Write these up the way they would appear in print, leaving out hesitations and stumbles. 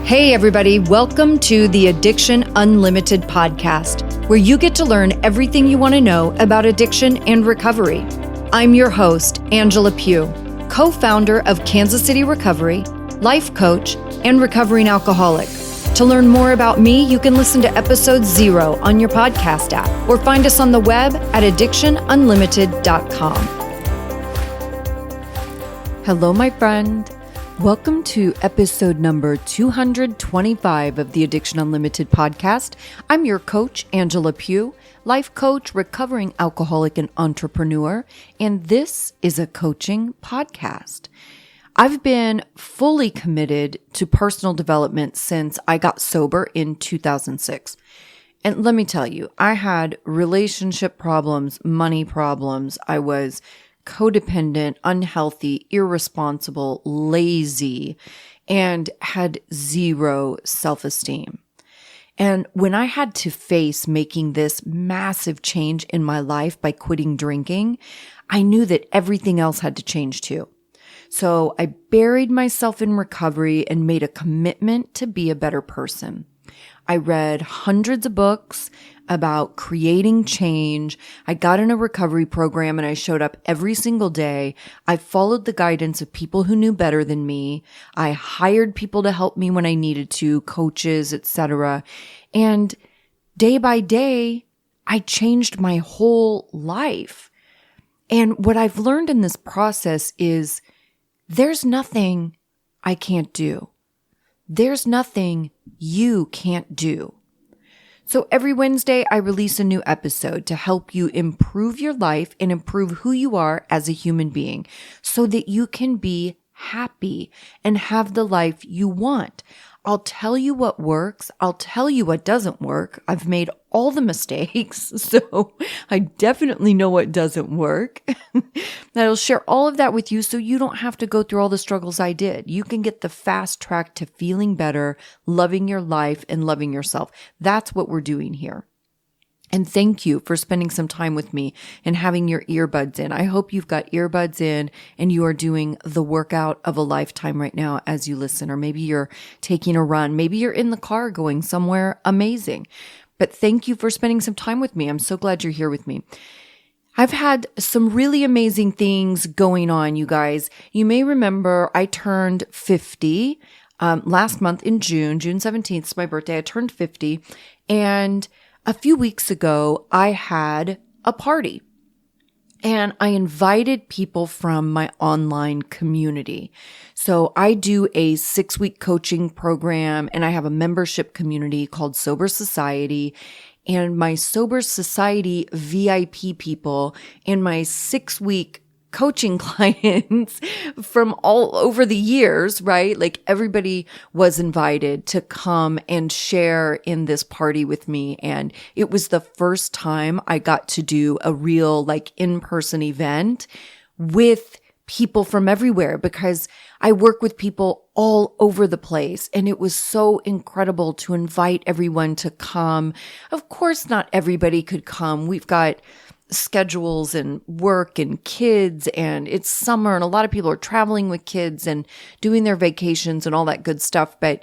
Hey everybody, welcome to the Addiction Unlimited podcast, where you get to learn everything you want to know about addiction and recovery. I'm your host, Angela Pugh, co-founder of Kansas City Recovery, life coach, and recovering alcoholic. To learn more about me, you can listen to episode 0 on your podcast app or find us on the web at addictionunlimited.com. Hello, my friend. Welcome to episode number 225 of the Addiction Unlimited podcast. I'm your coach, Angela Pugh, life coach, recovering alcoholic, and entrepreneur, and this is a coaching podcast. I've been fully committed to personal development since I got sober in 2006. And let me tell you, I had relationship problems, money problems. I was codependent, unhealthy, irresponsible, lazy, and had zero self-esteem. And when I had to face making this massive change in my life by quitting drinking, I knew that everything else had to change too. So I buried myself in recovery and made a commitment to be a better person. I read hundreds of books about creating change. I got in a recovery program and I showed up every single day. I followed the guidance of people who knew better than me. I hired people to help me when I needed to, coaches, etc. And day by day, I changed my whole life. And what I've learned in this process is there's nothing I can't do. There's nothing you can't do. So every Wednesday, I release a new episode to help you improve your life and improve who you are as a human being so that you can be happy and have the life you want. I'll tell you what works. I'll tell you what doesn't work. I've made all the mistakes, so I definitely know what doesn't work. I'll share all of that with you so you don't have to go through all the struggles I did. You can get the fast track to feeling better, loving your life, and loving yourself. That's what we're doing here. And thank you for spending some time with me and having your earbuds in. I hope you've got earbuds in and you are doing the workout of a lifetime right now as you listen. Or maybe you're taking a run. Maybe you're in the car going somewhere amazing. But thank you for spending some time with me. I'm so glad you're here with me. I've had some really amazing things going on, you guys. You may remember I turned 50 last month in June 17th is my birthday. I turned 50 and a few weeks ago, I had a party and I invited people from my online community. So I do a 6-week coaching program and I have a membership community called Sober Society. And my Sober Society VIP people and my 6-week coaching clients from all over the years, right? Like everybody was invited to come and share in this party with me. And it was the first time I got to do a real like in-person event with people from everywhere because I work with people all over the place. And it was so incredible to invite everyone to come. Of course, not everybody could come. We've got schedules and work and kids and it's summer and a lot of people are traveling with kids and doing their vacations and all that good stuff. But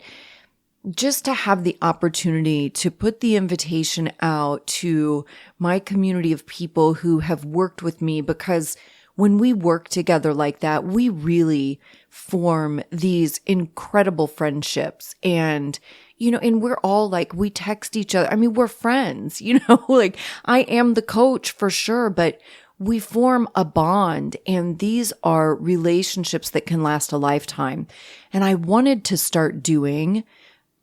just to have the opportunity to put the invitation out to my community of people who have worked with me, because when we work together like that, we really form these incredible friendships. And and we're all like, we text each other. I mean, we're friends, like I am the coach for sure, but we form a bond and these are relationships that can last a lifetime. And I wanted to start doing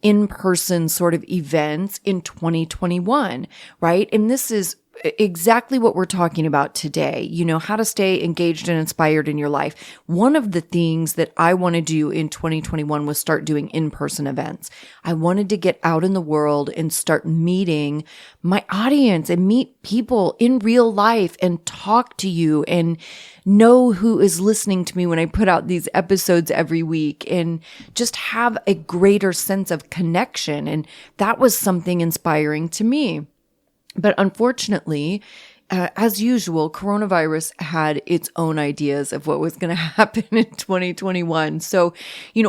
in-person sort of events in 2021, right? And this is exactly what we're talking about today, how to stay engaged and inspired in your life. One of the things that I want to do in 2021 was start doing in-person events. I wanted to get out in the world and start meeting my audience and meet people in real life and talk to you and know who is listening to me when I put out these episodes every week and just have a greater sense of connection. And that was something inspiring to me. But unfortunately, as usual, coronavirus had its own ideas of what was going to happen in 2021. So,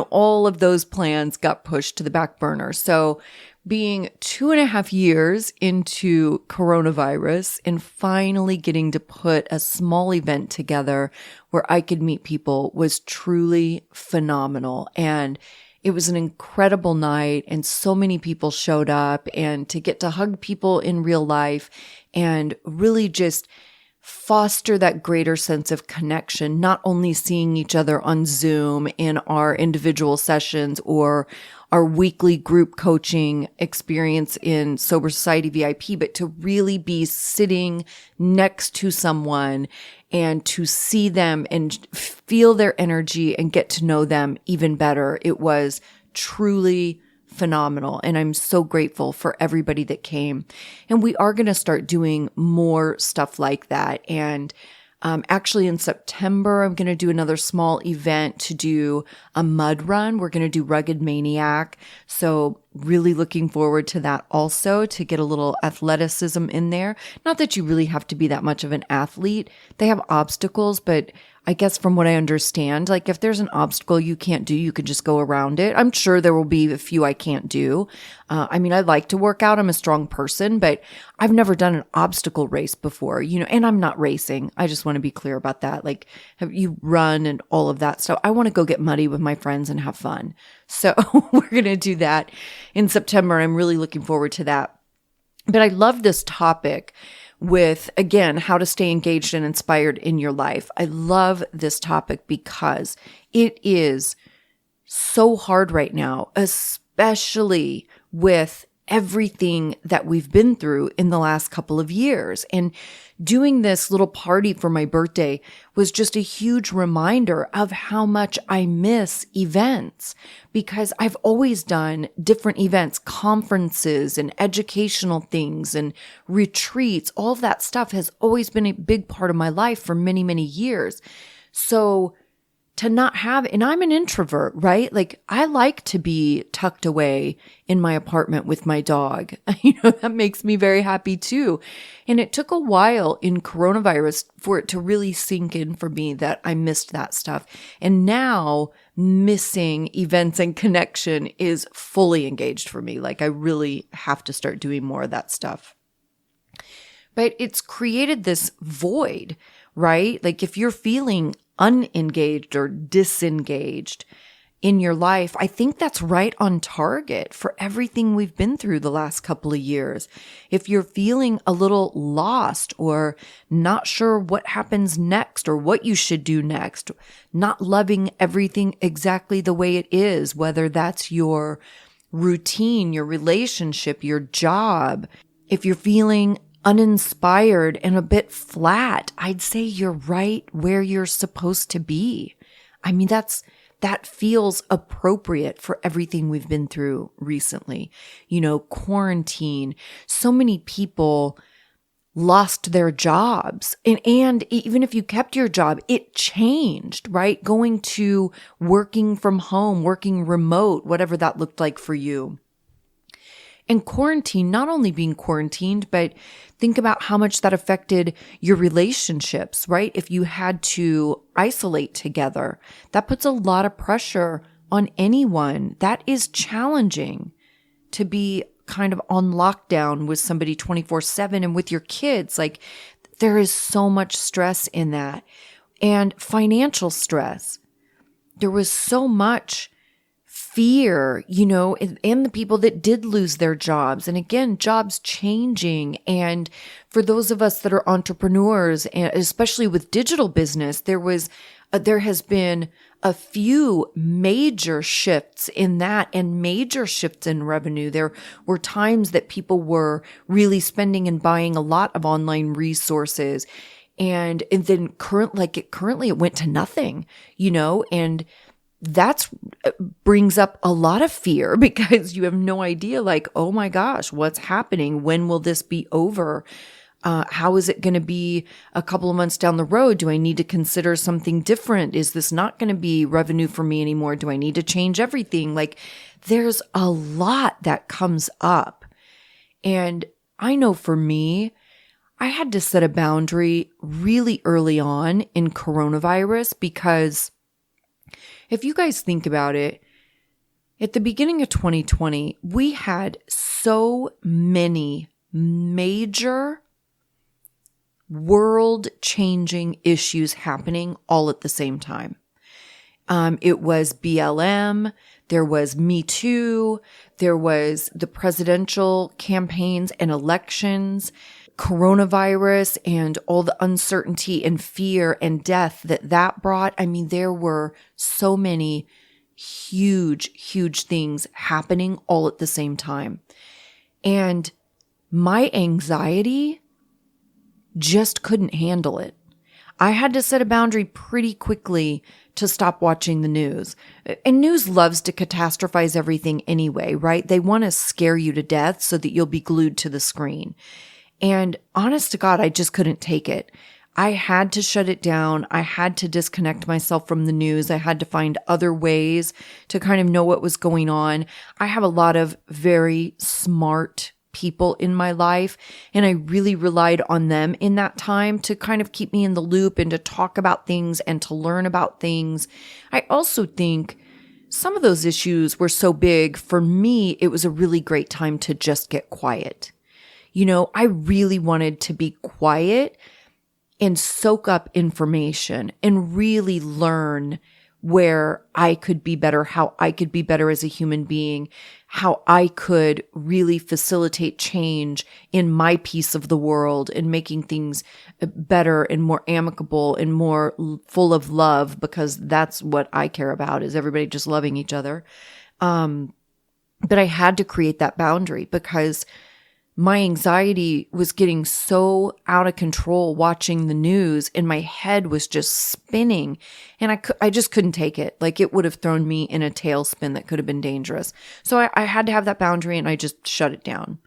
all of those plans got pushed to the back burner. So being 2.5 years into coronavirus and finally getting to put a small event together where I could meet people was truly phenomenal. And it was an incredible night, and so many people showed up, and to get to hug people in real life and really just foster that greater sense of connection, not only seeing each other on Zoom in our individual sessions or our weekly group coaching experience in Sober Society VIP, but to really be sitting next to someone and to see them and feel their energy and get to know them even better. It was truly phenomenal. And I'm so grateful for everybody that came. And we are going to start doing more stuff like that. And actually in September, I'm going to do another small event to do a mud run. We're going to do Rugged Maniac. So really looking forward to that also, to get a little athleticism in there. Not that you really have to be that much of an athlete. They have obstacles, but I guess from what I understand, like if there's an obstacle you can't do, you can just go around it. I'm sure there will be a few I can't do. I like to work out. I'm a strong person, but I've never done an obstacle race before, and I'm not racing. I just want to be clear about that. Like you run and all of that stuff. I want to go get muddy with my friends and have fun. So we're going to do that in September. I'm really looking forward to that. But I love this topic with, again, how to stay engaged and inspired in your life. I love this topic because it is so hard right now, especially with everything that we've been through in the last couple of years. And doing this little party for my birthday was just a huge reminder of how much I miss events, because I've always done different events, conferences and educational things and retreats. All of that stuff has always been a big part of my life for many, many years. So to not have, and I'm an introvert, right? Like I like to be tucked away in my apartment with my dog. That makes me very happy too. And it took a while in coronavirus for it to really sink in for me that I missed that stuff. And now missing events and connection is fully engaged for me. Like I really have to start doing more of that stuff. But it's created this void, right? Like if you're feeling unengaged or disengaged in your life, I think that's right on target for everything we've been through the last couple of years. If you're feeling a little lost or not sure what happens next or what you should do next, not loving everything exactly the way it is, whether that's your routine, your relationship, your job, if you're feeling uninspired and a bit flat, I'd say you're right where you're supposed to be. That feels appropriate for everything we've been through recently. Quarantine. So many people lost their jobs. And even if you kept your job, it changed, right? Going to working from home, working remote, whatever that looked like for you. And quarantine, not only being quarantined, but think about how much that affected your relationships, right? If you had to isolate together, that puts a lot of pressure on anyone. That is challenging to be kind of on lockdown with somebody 24/7 and with your kids. Like there is so much stress in that, and financial stress. There was so much fear, and the people that did lose their jobs. And again, jobs changing. And for those of us that are entrepreneurs, and especially with digital business, there has been a few major shifts in that and major shifts in revenue. There were times that people were really spending and buying a lot of online resources. And then currently it went to nothing, and that brings up a lot of fear because you have no idea, like, oh my gosh, what's happening? When will this be over? How is it going to be a couple of months down the road? Do I need to consider something different? Is this not going to be revenue for me anymore? Do I need to change everything? Like, there's a lot that comes up. And I know for me, I had to set a boundary really early on in coronavirus because if you guys think about it, at the beginning of 2020, we had so many major world-changing issues happening all at the same time. It was BLM, there was Me Too, there was the presidential campaigns and elections, coronavirus and all the uncertainty and fear and death that brought. I mean, there were so many huge, huge things happening all at the same time. And my anxiety just couldn't handle it. I had to set a boundary pretty quickly to stop watching the news. And news loves to catastrophize everything anyway, right? They want to scare you to death so that you'll be glued to the screen. And honest to God, I just couldn't take it. I had to shut it down. I had to disconnect myself from the news. I had to find other ways to kind of know what was going on. I have a lot of very smart people in my life, and I really relied on them in that time to kind of keep me in the loop and to talk about things and to learn about things. I also think some of those issues were so big. For me, it was a really great time to just get quiet. You know, I really wanted to be quiet and soak up information and really learn where I could be better, how I could be better as a human being, how I could really facilitate change in my piece of the world and making things better and more amicable and more full of love, because that's what I care about, is everybody just loving each other. But I had to create that boundary because my anxiety was getting so out of control watching the news, and my head was just spinning, and I just couldn't take it. Like, it would have thrown me in a tailspin that could have been dangerous. So I had to have that boundary, and I just shut it down.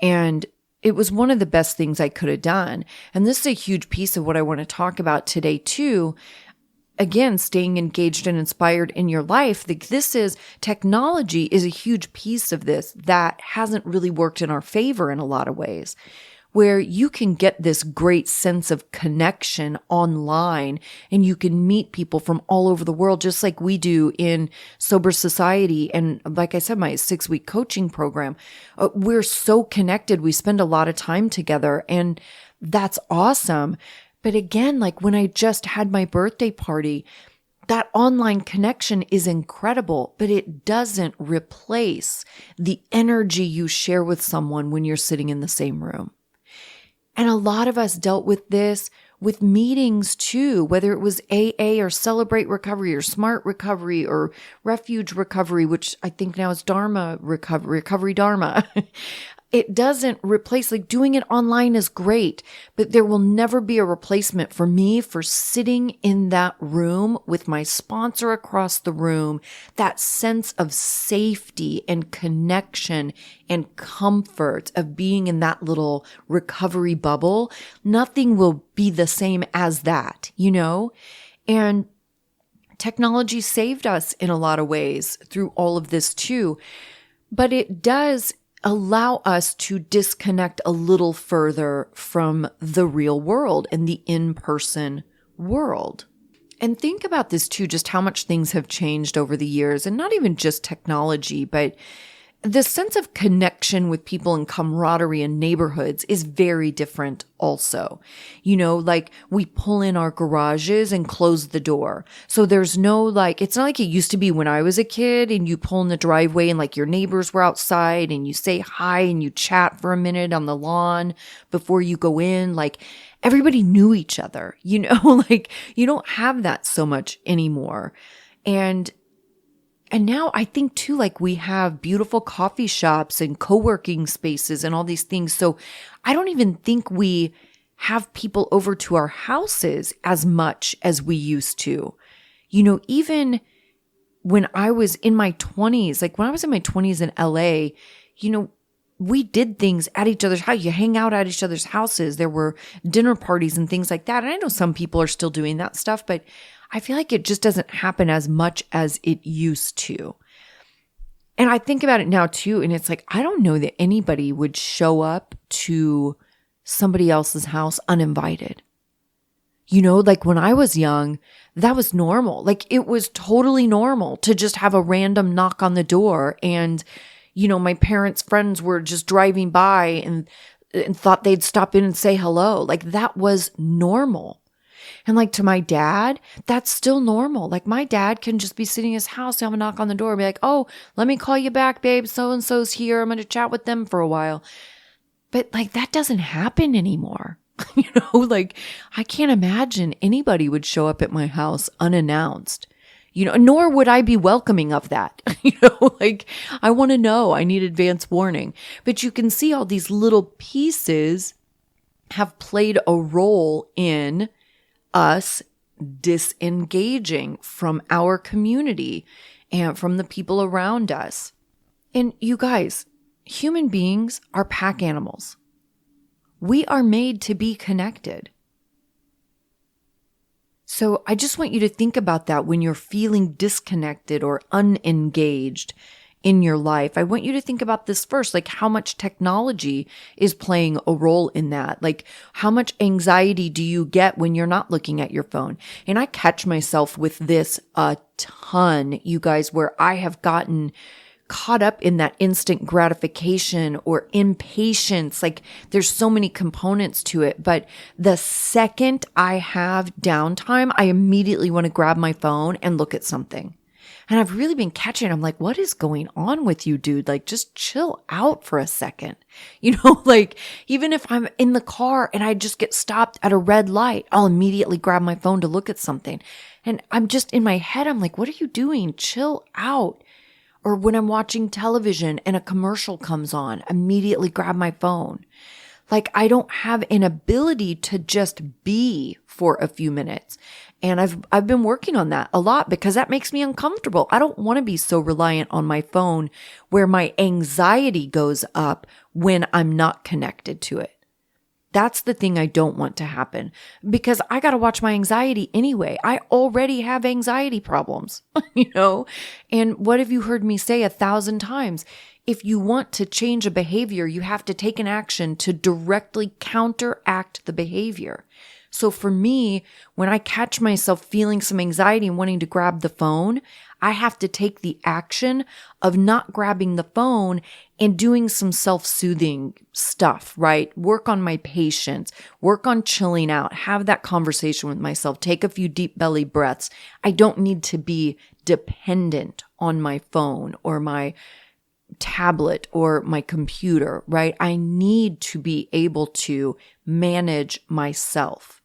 And it was one of the best things I could have done. And this is a huge piece of what I want to talk about today too. Again, staying engaged and inspired in your life. Technology is a huge piece of this that hasn't really worked in our favor in a lot of ways, where you can get this great sense of connection online and you can meet people from all over the world, just like we do in Sober Society. And like I said, my 6-week coaching program, we're so connected. We spend a lot of time together, and that's awesome. But again, like when I just had my birthday party, that online connection is incredible, but it doesn't replace the energy you share with someone when you're sitting in the same room. And a lot of us dealt with this with meetings too, whether it was AA or Celebrate Recovery or Smart Recovery or Refuge Recovery, which I think now is Dharma Recovery Dharma. It doesn't replace, like, doing it online is great, but there will never be a replacement for me for sitting in that room with my sponsor across the room, that sense of safety and connection and comfort of being in that little recovery bubble. Nothing will be the same as that, you know? And technology saved us in a lot of ways through all of this too, but it does allow us to disconnect a little further from the real world and the in-person world. And think about this too, just how much things have changed over the years, and not even just technology, but the sense of connection with people and camaraderie in neighborhoods is very different also. You know, like we pull in our garages and close the door. So there's no it's not like it used to be when I was a kid and you pull in the driveway and like your neighbors were outside and you say hi and you chat for a minute on the lawn before you go in. Like everybody knew each other, you know, like you don't have that so much anymore. And now I think too, like we have beautiful coffee shops and co-working spaces and all these things. So I don't even think we have people over to our houses as much as we used to. You know, even when I was in my 20s, like when I was in my 20s in LA, you know, we did things at each other's house. You hang out at each other's houses. There were dinner parties and things like that. And I know some people are still doing that stuff, but I feel like it just doesn't happen as much as it used to. And I think about it now too, and it's like, I don't know that anybody would show up to somebody else's house uninvited. You know, like when I was young, that was normal. Like it was totally normal to just have a random knock on the door. And, you know, my parents' friends were just driving by and thought they'd stop in and say hello. Like that was normal. And like to my dad, that's still normal. Like my dad can just be sitting in his house, have a knock on the door and be like, oh, let me call you back, babe. So-and-so's here. I'm going to chat with them for a while. But like that doesn't happen anymore. You know, like I can't imagine anybody would show up at my house unannounced, you know, nor would I be welcoming of that. You know, like I want to know, I need advance warning. But you can see all these little pieces have played a role in us disengaging from our community and from the people around us. And you guys, human beings are pack animals. We are made to be connected. So I just want you to think about that when you're feeling disconnected or unengaged in your life. I want you to think about this first, like how much technology is playing a role in that. Like how much anxiety do you get when you're not looking at your phone? And I catch myself with this a ton, you guys, where I have gotten caught up in that instant gratification or impatience. Like there's so many components to it, but the second I have downtime, I immediately want to grab my phone and look at something. And I've really been catching, I'm like, what is going on with you, dude? Like just chill out for a second. You know, like even if I'm in the car and I just get stopped at a red light, I'll immediately grab my phone to look at something. And I'm just in my head, I'm like, what are you doing? Chill out. Or when I'm watching television and a commercial comes on, immediately grab my phone. Like I don't have an ability to just be for a few minutes. And I've been working on that a lot because that makes me uncomfortable. I don't want to be so reliant on my phone where my anxiety goes up when I'm not connected to it. That's the thing I don't want to happen because I got to watch my anxiety anyway. I already have anxiety problems, you know? And what have you heard me say 1,000 times? If you want to change a behavior, you have to take an action to directly counteract the behavior. So for me, when I catch myself feeling some anxiety and wanting to grab the phone, I have to take the action of not grabbing the phone and doing some self-soothing stuff, right? Work on my patience, work on chilling out, have that conversation with myself, take a few deep belly breaths. I don't need to be dependent on my phone or my tablet or my computer, right? I need to be able to manage myself.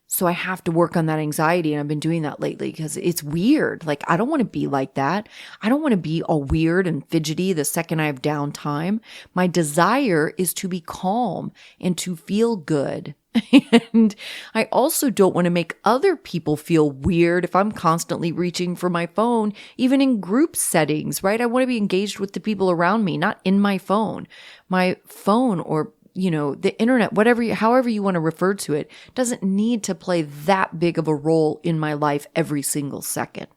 So I have to work on that anxiety. And I've been doing that lately because it's weird. Like, I don't want to be like that. I don't want to be all weird and fidgety the second I have downtime. My desire is to be calm and to feel good. And I also don't want to make other people feel weird if I'm constantly reaching for my phone, even in group settings, right? I want to be engaged with the people around me, not in my phone. My phone or the internet, however you want to refer to it, doesn't need to play that big of a role in my life every single second.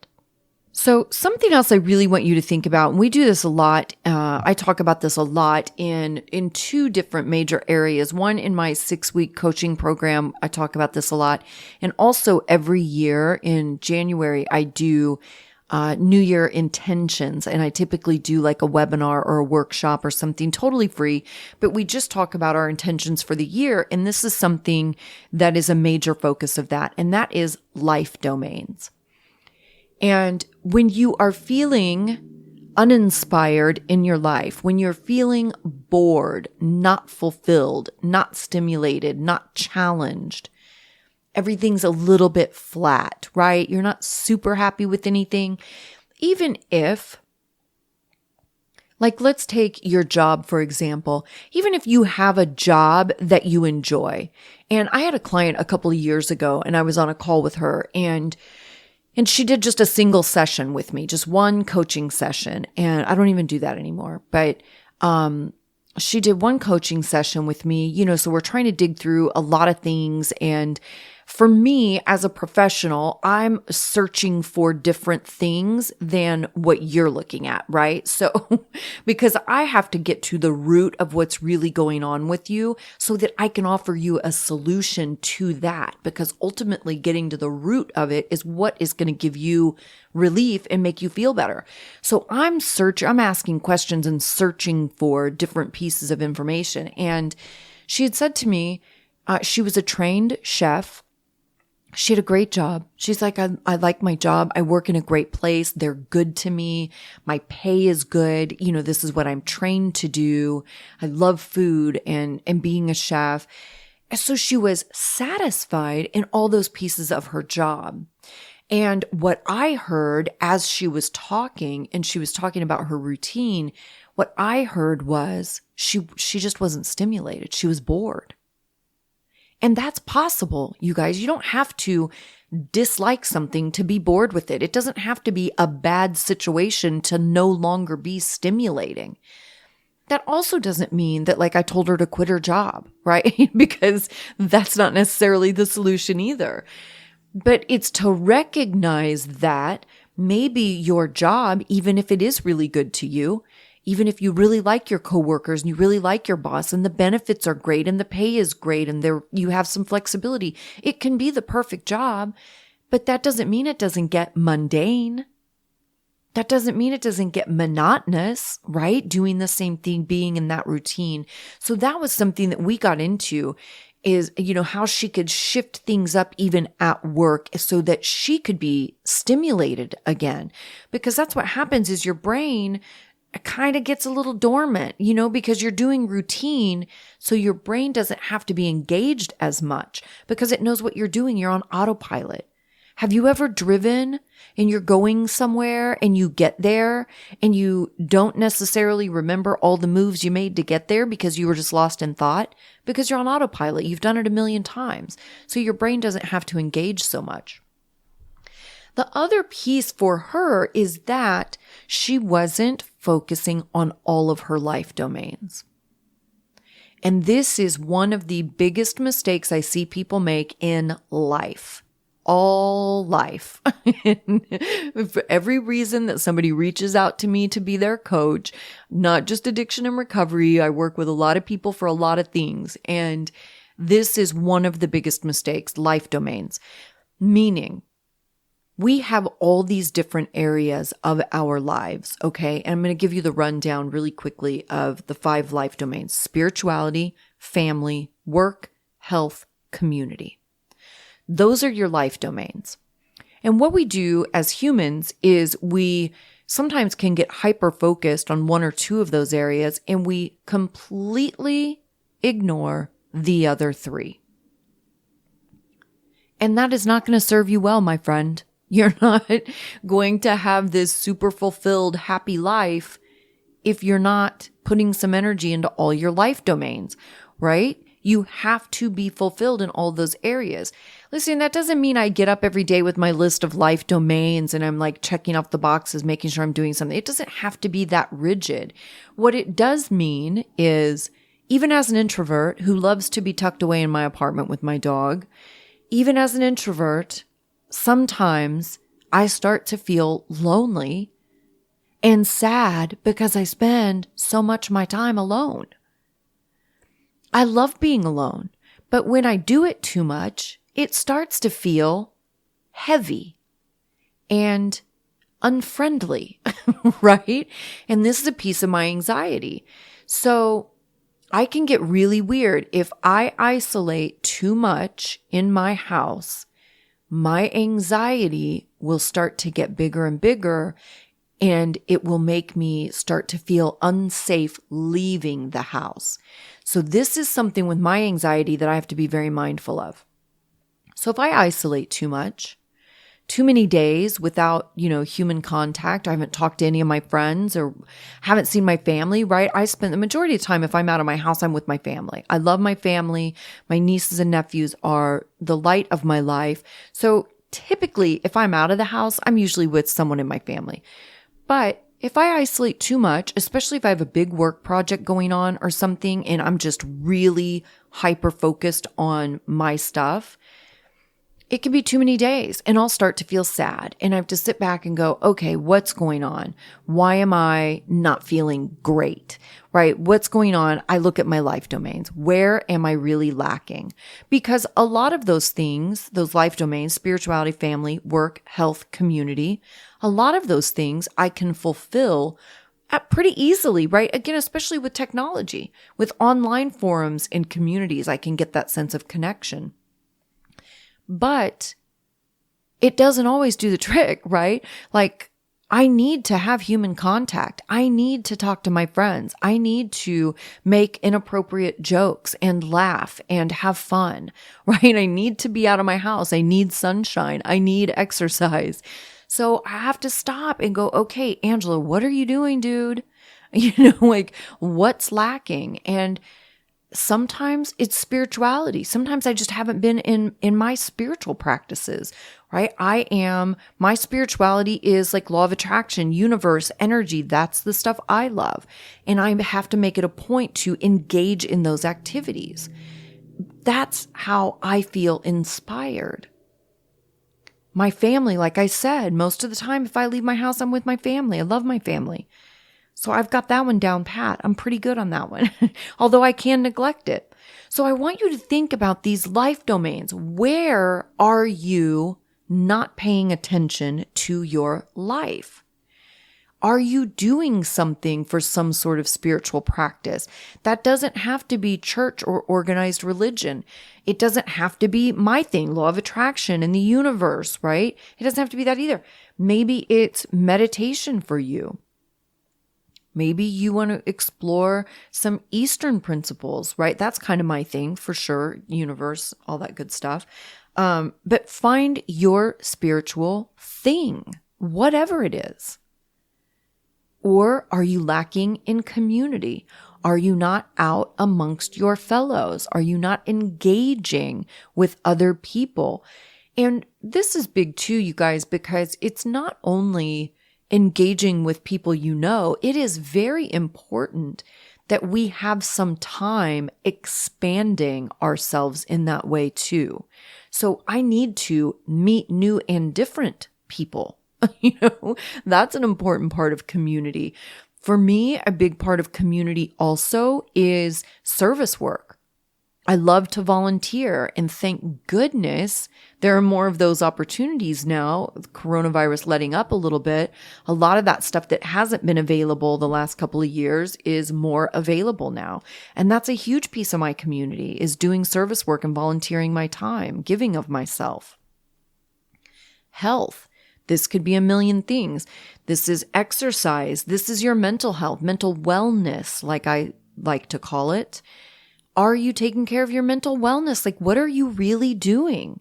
So something else I really want you to think about, and we do this a lot, I talk about this a lot in two different major areas. One, in my 6-week coaching program, I talk about this a lot. And also every year in January, I do New Year intentions. And I typically do like a webinar or a workshop or something totally free, but we just talk about our intentions for the year. And this is something that is a major focus of that. And that is life domains. And when you are feeling uninspired in your life, when you're feeling bored, not fulfilled, not stimulated, not challenged, everything's a little bit flat, right? You're not super happy with anything. Even if, like, let's take your job, for example. Even if you have a job that you enjoy. And I had a client a couple of years ago and I was on a call with her and she did just a single session with me, just one coaching session. And I don't even do that anymore, but, she did one coaching session with me, so we're trying to dig through a lot of things. And For me as a professional, I'm searching for different things than what you're looking at, right? So because I have to get to the root of what's really going on with you so that I can offer you a solution to that, because ultimately getting to the root of it is what is going to give you relief and make you feel better. So I'm asking questions and searching for different pieces of information. And she had said to me, she was a trained chef. She had a great job. She's like, I like my job. I work in a great place. They're good to me. My pay is good. This is what I'm trained to do. I love food and being a chef. So she was satisfied in all those pieces of her job. And what I heard as she was talking, and she was talking about her routine, what I heard was she just wasn't stimulated. She was bored. And that's possible, you guys. You don't have to dislike something to be bored with it. It doesn't have to be a bad situation to no longer be stimulating. That also doesn't mean that, like, I told her to quit her job, right? Because that's not necessarily the solution either. But it's to recognize that maybe your job, even if it is really good to you, even if you really like your coworkers and you really like your boss and the benefits are great and the pay is great and you have some flexibility, it can be the perfect job, but that doesn't mean it doesn't get mundane. That doesn't mean it doesn't get monotonous, right? Doing the same thing, being in that routine. So that was something that we got into, is, how she could shift things up even at work so that she could be stimulated again. Because that's what happens, is your brain kind of gets a little dormant, because you're doing routine. So your brain doesn't have to be engaged as much because it knows what you're doing. You're on autopilot. Have you ever driven and you're going somewhere and you get there and you don't necessarily remember all the moves you made to get there because you were just lost in thought? Because you're on autopilot. You've done it a million times. So your brain doesn't have to engage so much. The other piece for her is that she wasn't focusing on all of her life domains. And this is one of the biggest mistakes I see people make in life. All life. For every reason that somebody reaches out to me to be their coach, not just addiction and recovery. I work with a lot of people for a lot of things. And this is one of the biggest mistakes, life domains. Meaning, we have all these different areas of our lives, okay? And I'm going to give you the rundown really quickly of the 5 life domains: spirituality, family, work, health, community. Those are your life domains. And what we do as humans is we sometimes can get hyper-focused on 1 or 2 of those areas, and we completely ignore the other 3. And that is not going to serve you well, my friend. You're not going to have this super fulfilled, happy life if you're not putting some energy into all your life domains, right? You have to be fulfilled in all those areas. Listen, that doesn't mean I get up every day with my list of life domains and I'm like checking off the boxes, making sure I'm doing something. It doesn't have to be that rigid. What it does mean is, even as an introvert who loves to be tucked away in my apartment with my dog, even as an introvert, sometimes I start to feel lonely and sad because I spend so much of my time alone. I love being alone, but when I do it too much, it starts to feel heavy and unfriendly, right? And this is a piece of my anxiety. So I can get really weird. If I isolate too much in my house, my anxiety will start to get bigger and bigger, and it will make me start to feel unsafe leaving the house. So this is something with my anxiety that I have to be very mindful of. So if I isolate too much, too many days without, human contact, I haven't talked to any of my friends or haven't seen my family, right? I spend the majority of the time, if I'm out of my house, I'm with my family. I love my family. My nieces and nephews are the light of my life. So typically, if I'm out of the house, I'm usually with someone in my family. But if I isolate too much, especially if I have a big work project going on or something, and I'm just really hyper-focused on my stuff, it can be too many days and I'll start to feel sad and I have to sit back and go, okay, what's going on? Why am I not feeling great? Right? What's going on? I look at my life domains. Where am I really lacking? Because a lot of those things, those life domains, spirituality, family, work, health, community, a lot of those things I can fulfill pretty easily, right? Again, especially with technology, with online forums and communities, I can get that sense of connection. But it doesn't always do the trick, right? Like, I need to have human contact. I need to talk to my friends. I need to make inappropriate jokes and laugh and have fun, right? I need to be out of my house. I need sunshine. I need exercise. So I have to stop and go, okay, Angela, what are you doing, dude? Like, what's lacking? And sometimes it's spirituality. Sometimes I just haven't been in my spiritual practices, right? My spirituality is like law of attraction, universe, energy. That's the stuff I love. And I have to make it a point to engage in those activities. That's how I feel inspired. My family, like I said, most of the time, if I leave my house, I'm with my family. I love my family. So I've got that one down pat. I'm pretty good on that one, although I can neglect it. So I want you to think about these life domains. Where are you not paying attention to your life? Are you doing something for some sort of spiritual practice? That doesn't have to be church or organized religion. It doesn't have to be my thing, law of attraction and the universe, right? It doesn't have to be that either. Maybe it's meditation for you. Maybe you want to explore some Eastern principles, right? That's kind of my thing for sure. Universe, all that good stuff. But find your spiritual thing, whatever it is. Or are you lacking in community? Are you not out amongst your fellows? Are you not engaging with other people? And this is big too, you guys, because it's not only engaging with people you know, it is very important that we have some time expanding ourselves in that way too. So I need to meet new and different people. That's an important part of community. For me, a big part of community also is service work. I love to volunteer, and thank goodness there are more of those opportunities now, with coronavirus letting up a little bit. A lot of that stuff that hasn't been available the last couple of years is more available now. And that's a huge piece of my community, is doing service work and volunteering my time, giving of myself. Health. This could be a million things. This is exercise. This is your mental health, mental wellness, like I like to call it. Are you taking care of your mental wellness? Like, what are you really doing?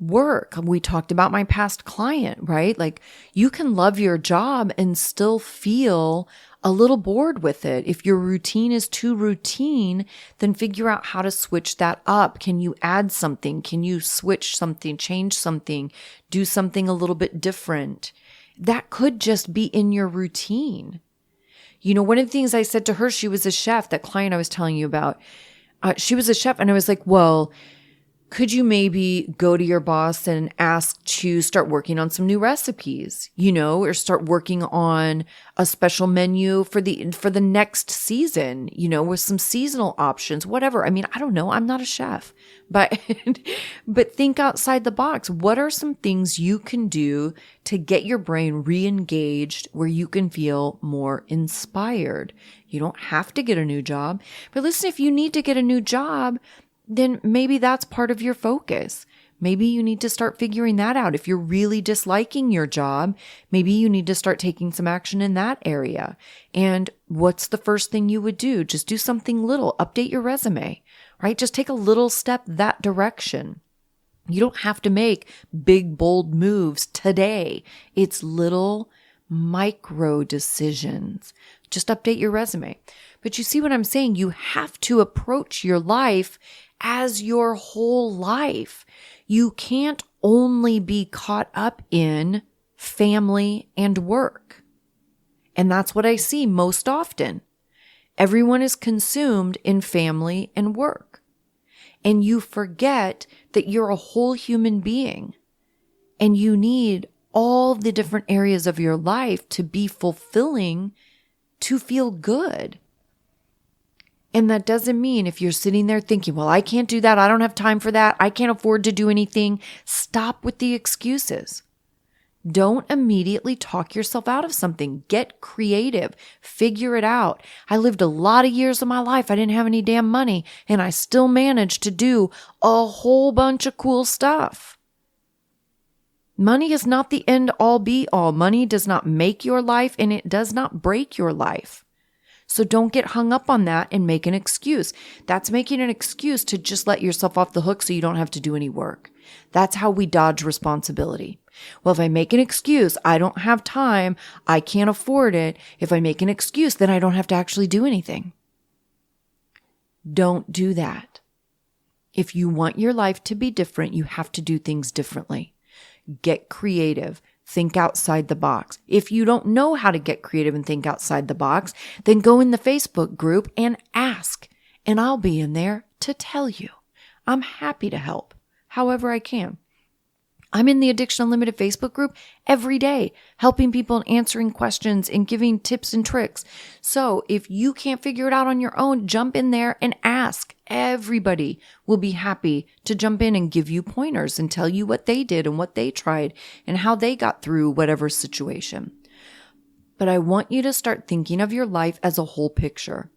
Work. We talked about my past client, right? Like, you can love your job and still feel a little bored with it. If your routine is too routine, then figure out how to switch that up. Can you add something? Can you switch something, change something, do something a little bit different? That could just be in your routine. One of the things I said to her, she was a chef, that client I was telling you about, she was a chef. And I was like, well, could you maybe go to your boss and ask to start working on some new recipes, or start working on a special menu for the next season, with some seasonal options, whatever. I mean, I don't know. I'm not a chef, but think outside the box. What are some things you can do to get your brain re-engaged where you can feel more inspired? You don't have to get a new job, but listen, if you need to get a new job, then maybe that's part of your focus. Maybe you need to start figuring that out. If you're really disliking your job, maybe you need to start taking some action in that area. And what's the first thing you would do? Just do something little. Update your resume, right? Just take a little step that direction. You don't have to make big, bold moves today. It's little micro decisions. Just update your resume. But you see what I'm saying? You have to approach your life as your whole life. You can't only be caught up in family and work. And that's what I see most often. Everyone is consumed in family and work. And you forget that you're a whole human being and you need all the different areas of your life to be fulfilling, to feel good. And that doesn't mean if you're sitting there thinking, well, I can't do that. I don't have time for that. I can't afford to do anything. Stop with the excuses. Don't immediately talk yourself out of something. Get creative. Figure it out. I lived a lot of years of my life. I didn't have any damn money, and I still managed to do a whole bunch of cool stuff. Money is not the end all be all. Money does not make your life, and it does not break your life. So don't get hung up on that and make an excuse. That's making an excuse to just let yourself off the hook so you don't have to do any work. That's how we dodge responsibility. Well, if I make an excuse, I don't have time, I can't afford it. If I make an excuse, then I don't have to actually do anything. Don't do that. If you want your life to be different, you have to do things differently. Get creative. Think outside the box. If you don't know how to get creative and think outside the box, then go in the Facebook group and ask, and I'll be in there to tell you. I'm happy to help however I can. I'm in the Addiction Unlimited Facebook group every day, helping people and answering questions and giving tips and tricks. So if you can't figure it out on your own, jump in there and ask. Everybody will be happy to jump in and give you pointers and tell you what they did and what they tried and how they got through whatever situation. But I want you to start thinking of your life as a whole picture.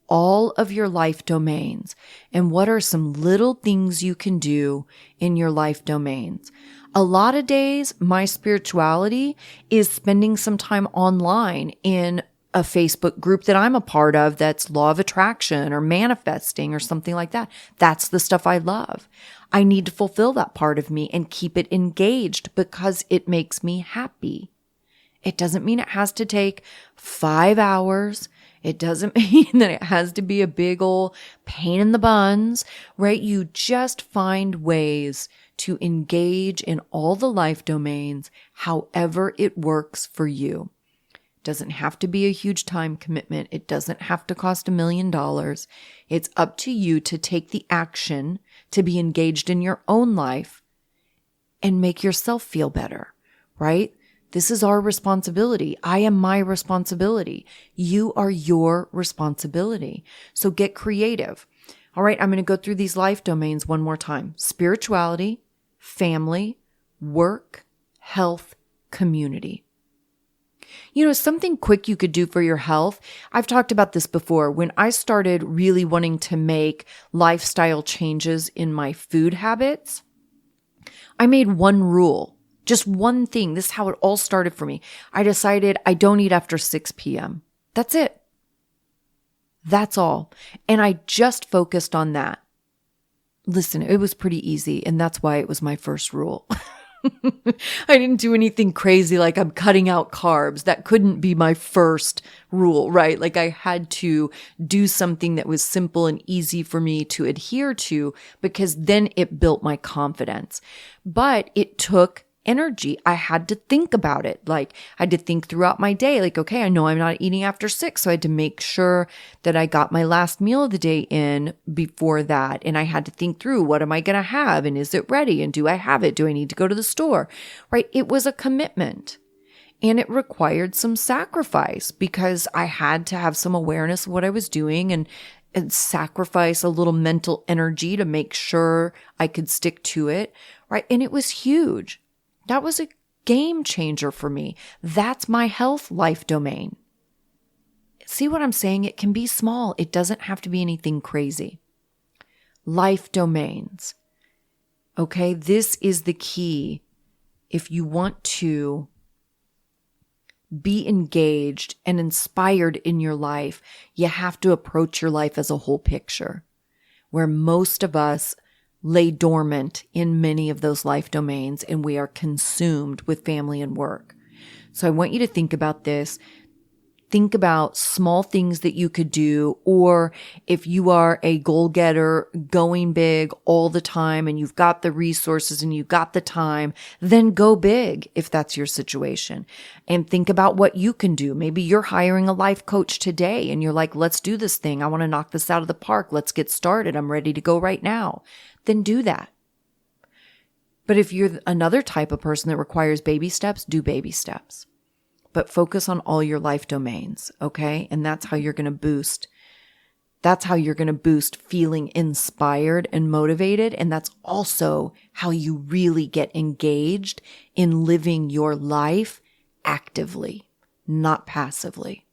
All of your life domains, and what are some little things you can do in your life domains. A lot of days, my spirituality is spending some time online in a Facebook group that I'm a part of that's law of attraction or manifesting or something like that. That's the stuff I love. I need to fulfill that part of me and keep it engaged because it makes me happy. It doesn't mean it has to take 5 hours. It doesn't mean that it has to be a big old pain in the buns, right? You just find ways to engage in all the life domains, however it works for you. It doesn't have to be a huge time commitment. It doesn't have to cost $1 million. It's up to you to take the action to be engaged in your own life and make yourself feel better, right? This is our responsibility. I am my responsibility. You are your responsibility. So get creative. All right, I'm going to go through these life domains one more time. Spirituality, family, work, health, community. You know, something quick you could do for your health. I've talked about this before. When I started really wanting to make lifestyle changes in my food habits, I made one rule. Just one thing. This is how it all started for me. I decided I don't eat after 6 p.m. That's it. That's all. And I just focused on that. Listen, it was pretty easy, and that's why it was my first rule. I didn't do anything crazy like I'm cutting out carbs. That couldn't be my first rule, right? Like I had to do something that was simple and easy for me to adhere to because then it built my confidence. But it took energy. I had to think about it. Like I had to think throughout my day, like, okay, I know I'm not eating after 6. So I had to make sure that I got my last meal of the day in before that. And I had to think through, what am I going to have? And is it ready? And do I have it? Do I need to go to the store? Right? It was a commitment and it required some sacrifice because I had to have some awareness of what I was doing and sacrifice a little mental energy to make sure I could stick to it. Right? And it was huge. That was a game changer for me. That's my health life domain. See what I'm saying? It can be small. It doesn't have to be anything crazy. Life domains. Okay, this is the key. If you want to be engaged and inspired in your life, you have to approach your life as a whole picture, where most of us lay dormant in many of those life domains and we are consumed with family and work. So I want you to think about this. think about small things that you could do. Or if you are a goal getter going big all the time and you've got the resources and you've got the time, then go big if that's your situation. And think about what you can do. Maybe you're hiring a life coach today and you're like, let's do this thing. I want to knock this out of the park. Let's get started. I'm ready to go right now. Then do that. But if you're another type of person that requires baby steps, do baby steps. But focus on all your life domains, okay? And that's how you're going to boost. That's how you're going to boost feeling inspired and motivated. And that's also how you really get engaged in living your life actively, not passively.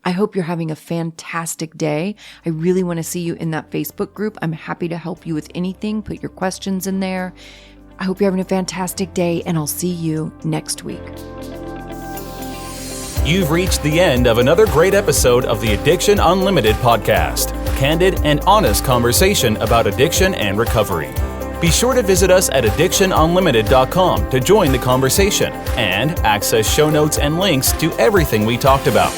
I hope you're having a fantastic day. I really want to see you in that Facebook group. I'm happy to help you with anything. Put your questions in there. I hope you're having a fantastic day, and I'll see you next week. You've reached the end of another great episode of the Addiction Unlimited podcast. Candid and honest conversation about addiction and recovery. Be sure to visit us at addictionunlimited.com to join the conversation and access show notes and links to everything we talked about.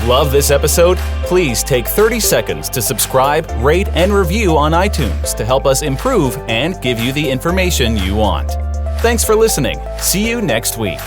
Love this episode? Please take 30 seconds to subscribe, rate, and review on iTunes to help us improve and give you the information you want. Thanks for listening. See you next week.